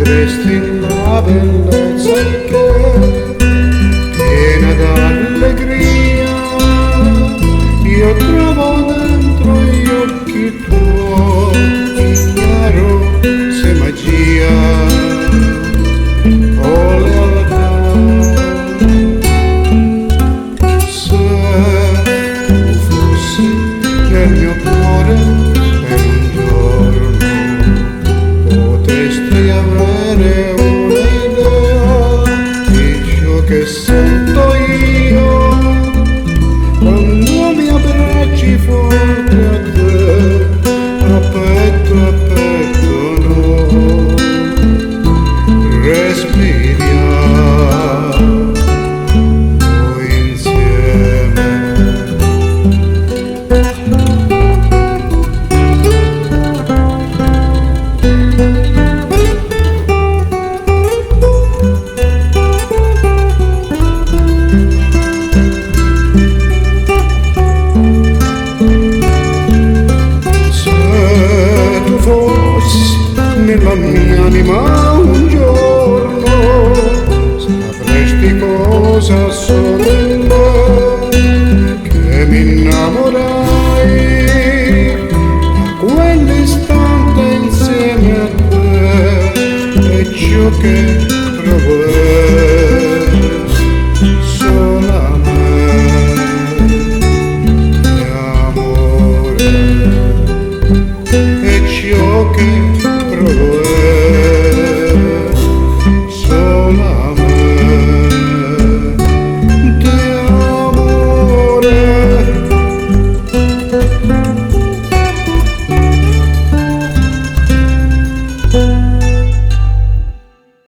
vedresti la bellezza che piena d'allegria io trovo dentro gli occhi tuoi, ignaro se magia o lealtà. Se tu fossi nel mio cuore per un giorno, potresti avere un'idea di ciò che sento io quando mi abbracci forte a te, a petto no, respiriamo insieme. Nella mia anima un giorno sapresti cosa sono in me, che mi innamorai a quell'istante insieme a te, e ciò che provo è